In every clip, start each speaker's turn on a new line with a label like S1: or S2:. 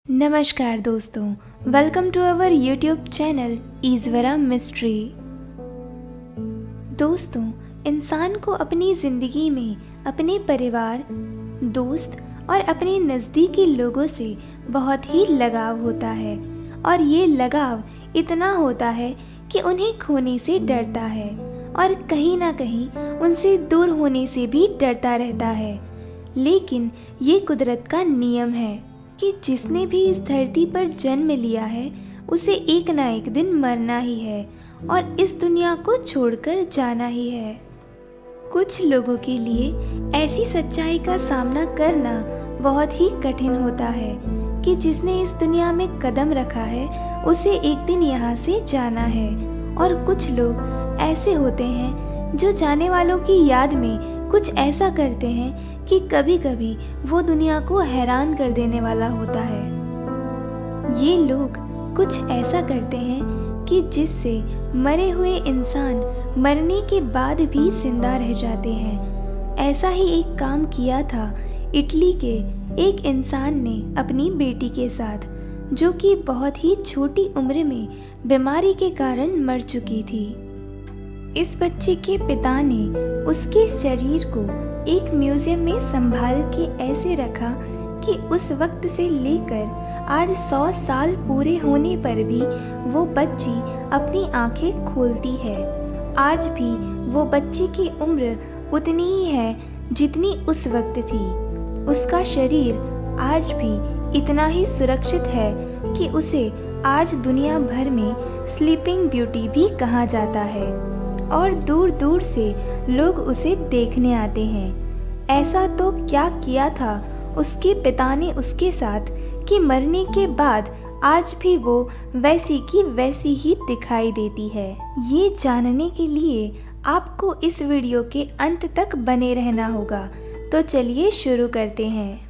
S1: नमस्कार दोस्तों, welcome to our YouTube channel Ishwara mystery. दोस्तों, इंसान को अपनी ज़िंदगी में अपने परिवार, दोस्त और अपने नज़दीकी लोगों से बहुत ही लगाव होता है और ये लगाव इतना होता है कि उन्हें खोने से डरता है और कहीं ना कहीं उनसे दूर होने से भी डरता रहता है। लेकिन ये कुदरत का नियम है कि जिसने भी इस धरती पर जन्म लिया है उसे एक ना एक दिन मरना ही है और इस दुनिया को छोड़कर जाना ही है। कुछ लोगों के लिए ऐसी सच्चाई का सामना करना बहुत ही कठिन होता है कि जिसने इस दुनिया में कदम रखा है उसे एक दिन यहाँ से जाना है। और कुछ लोग ऐसे होते हैं जो जाने वालों की याद में कुछ ऐसा करते हैं कि कभी कभी वो दुनिया को हैरान कर देने वाला होता है। ये लोग कुछ ऐसा करते हैं कि जिससे मरे हुए इंसान मरने के बाद भी जिंदा रह जाते हैं। ऐसा ही एक काम किया था इटली के एक इंसान ने अपनी बेटी के साथ, जो कि बहुत ही छोटी उम्र में बीमारी के कारण मर चुकी थी। इस बच्चे के पिता ने उसके शरीर को एक म्यूजियम में संभाल के ऐसे रखा कि उस वक्त से लेकर आज 100 साल पूरे होने पर भी वो बच्ची अपनी आंखें खोलती है। आज भी वो बच्ची की उम्र उतनी ही है जितनी उस वक्त थी। उसका शरीर आज भी इतना ही सुरक्षित है कि उसे आज दुनिया भर में स्लीपिंग ब्यूटी भी कहा जाता है और दूर दूर से लोग उसे देखने आते हैं। ऐसा तो क्या किया था उसके पिता ने उसके साथ कि मरने के बाद आज भी वो वैसी की वैसी ही दिखाई देती है। ये जानने के लिए आपको इस वीडियो के अंत तक बने रहना होगा। तो चलिए शुरू करते हैं।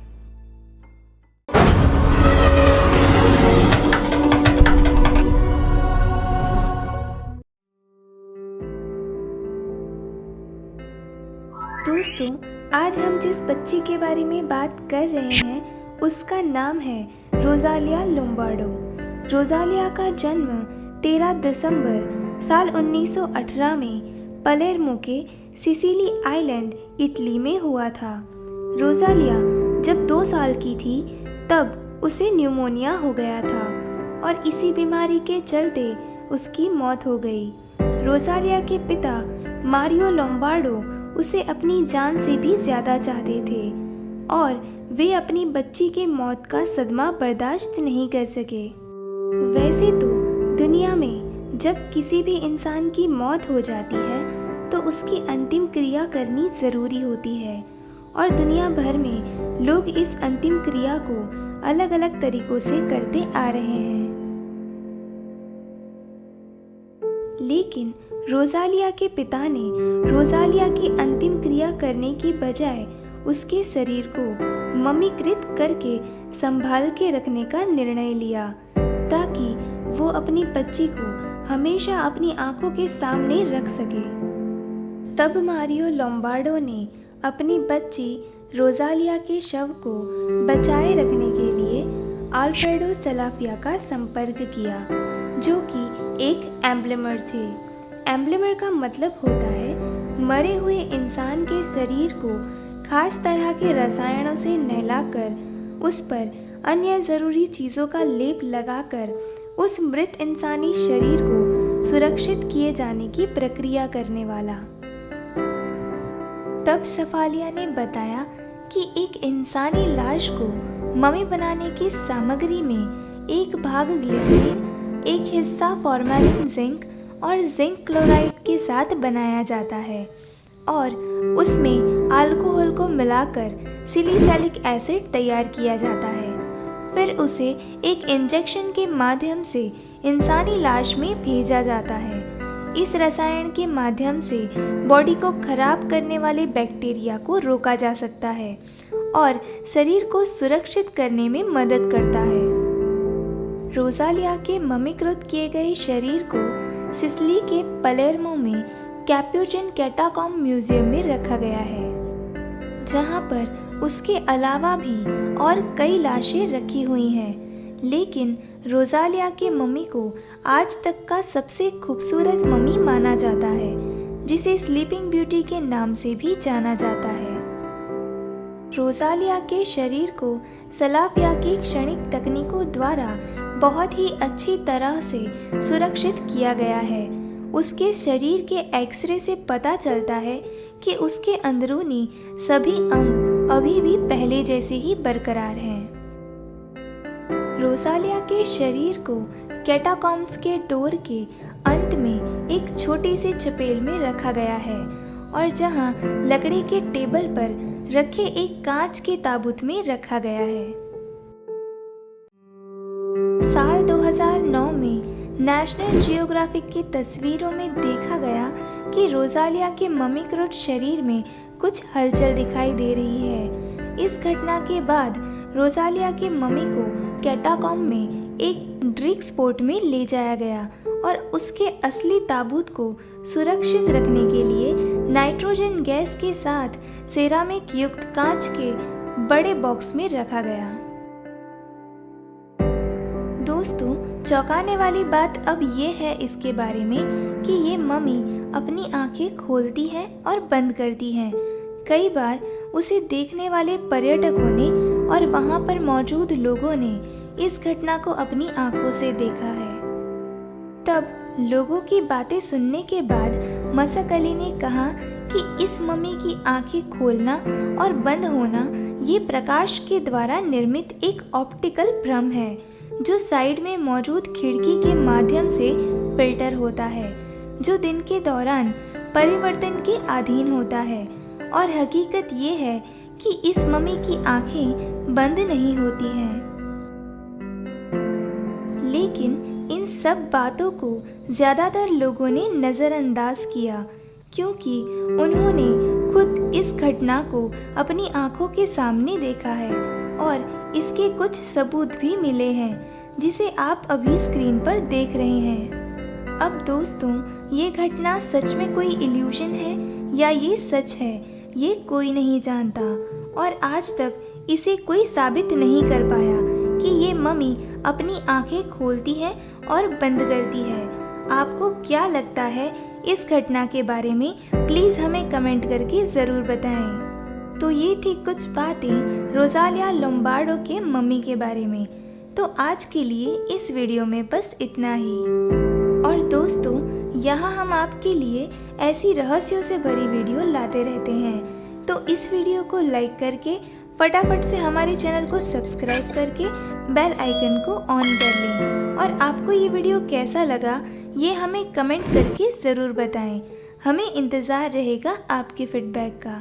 S1: दोस्तों, आज हम जिस बच्ची के बारे में बात कर रहे हैं उसका नाम है रोज़ालिया लोम्बार्डो। रोज़ालिया का जन्म 13 दिसंबर साल 1918 में पलेर्मो के सिसिली आइलैंड इटली में हुआ था। रोज़ालिया जब 2 साल की थी तब उसे न्यूमोनिया हो गया था और इसी बीमारी के चलते उसकी मौत हो गई। रोज़ालिया के पिता मारियो लोम्बार्डो उसे अपनी जान से भी ज़्यादा चाहते थे और वे अपनी बच्ची के मौत का सदमा बर्दाश्त नहीं कर सके। वैसे तो दुनिया में जब किसी भी इंसान की मौत हो जाती है तो उसकी अंतिम क्रिया करनी ज़रूरी होती है और दुनिया भर में लोग इस अंतिम क्रिया को अलग अलग तरीक़ों से करते आ रहे हैं। लेकिन रोज़ालिया के पिता ने रोज़ालिया की अंतिम क्रिया करने की बजाय उसके शरीर को मम्मीकृत करके संभाल के रखने का निर्णय लिया ताकि वो अपनी बच्ची को हमेशा अपनी आंखों के सामने रख सके। तब मारियो लोम्बार्डो ने अपनी बच्ची रोज़ालिया के शव को बचाए रखने के लिए अल्फ्रेडो सलाफिया का संपर्क किया, जो कि एक एम्बलेमर थे। एम्बलेमर का मतलब होता है मरे हुए इंसान के शरीर को खास तरह के रसायनों से नहलाकर उस पर अन्य ज़रूरी चीज़ों का लेप लगाकर उस मृत इंसानी शरीर को सुरक्षित किए जाने की प्रक्रिया करने वाला। तब सफालिया ने बताया कि एक इंसानी लाश को मम्मी बनाने की सामग्री में एक भाग ग्लिसरीन, एक हिस्सा फॉर्मेलिन जिंक और जिंक क्लोराइड के साथ बनाया जाता है और उसमें अल्कोहल को मिलाकर सिलिसैलिक एसिड तैयार किया जाता है। फिर उसे एक इंजेक्शन के माध्यम से इंसानी लाश में भेजा जाता है। इस रसायन के माध्यम से बॉडी को खराब करने वाले बैक्टीरिया को रोका जा सकता है और शरीर को सुरक्षित करने में मदद करता है। रोज़ालिया के मम्मीकृत किए गए शरीर को सिसिली के पलेर्मो में कैपुचिन कैटाकॉम्ब म्यूजियम में रखा गया है, जहां पर उसके अलावा भी और कई लाशें रखी हुई हैं। लेकिन रोज़ालिया के मम्मी को आज तक का सबसे खूबसूरत मम्मी माना जाता है, जिसे स्लीपिंग ब्यूटी के नाम से भी जाना जाता है। रोज़ालिया के शरीर को सलाफिया की क्षणिक तकनीकों द्वारा बहुत ही अच्छी तरह से सुरक्षित किया गया है। उसके शरीर के एक्सरे से पता चलता है कि उसके अंदरूनी सभी अंग अभी भी पहले जैसे ही बरकरार हैं। रोज़ालिया के शरीर को कैटाकॉम्ब्स के डोर के अंत में एक छोटी सी चपेल में रखा गया है और जहां लकड़ी के टेबल पर रखे एक कांच के ताबूत में रखा गया है। साल 2009 में नेशनल जियोग्राफिक की तस्वीरों में देखा गया कि रोज़ालिया के मम्मीकृत शरीर में कुछ हलचल दिखाई दे रही है। इस घटना के बाद रोज़ालिया के मम्मी को कैटाकॉम्ब में एक ड्रिग स्पोर्ट में ले जाया गया और उसके असली ताबूत को सुरक्षित रखने के लिए नाइट्रोजन गैस के साथ सेरामिक युक्त कांच के बड़े बॉक्स में रखा गया। दोस्तों, चौंकाने वाली बात अब ये है इसके बारे में कि ये मम्मी अपनी आंखें खोलती है और बंद करती है। कई बार उसे देखने वाले पर्यटकों ने और वहां पर मौजूद लोगों ने इस घटना को अपनी आंखों से देखा है। तब लोगों की बातें सुनने के बाद मसक अली ने कहा कि इस मम्मी की आंखें खोलना और बंद होना ये प्रकाश के द्वारा निर्मित एक ऑप्टिकल भ्रम है, जो साइड में मौजूद खिड़की के माध्यम से फिल्टर होता है, जो दिन के दौरान परिवर्तन के अधीन होता है। और हकीकत ये है कि इस मम्मी की आंखें बंद नहीं होती हैं। लेकिन इन सब बातों को ज़्यादातर लोगों ने नज़रअंदाज किया, क्योंकि उन्होंने खुद इस घटना को अपनी आंखों के सामने देखा है और इसके कुछ सबूत भी मिले हैं, जिसे आप अभी स्क्रीन पर देख रहे हैं। अब दोस्तों, ये घटना सच में कोई इल्यूजन है या ये सच है, ये कोई नहीं जानता और आज तक इसे कोई साबित नहीं कर पाया कि ये मम्मी अपनी आंखें खोलती है और बंद करती है। आपको क्या लगता है इस घटना के बारे में? प्लीज़ हमें कमेंट करके ज़रूर बताएं। तो ये थी कुछ बातें रोज़ालिया लोम्बार्डो के मम्मी के बारे में। तो आज के लिए इस वीडियो में बस इतना ही। और दोस्तों, यहाँ हम आपके लिए ऐसी रहस्यों से भरी वीडियो लाते रहते हैं, तो इस वीडियो को लाइक करके फटाफट से हमारे चैनल को सब्सक्राइब करके बेल आइकन को ऑन कर लें। और आपको ये वीडियो कैसा लगा ये हमें कमेंट करके ज़रूर बताएं। हमें इंतज़ार रहेगा आपके फीडबैक का।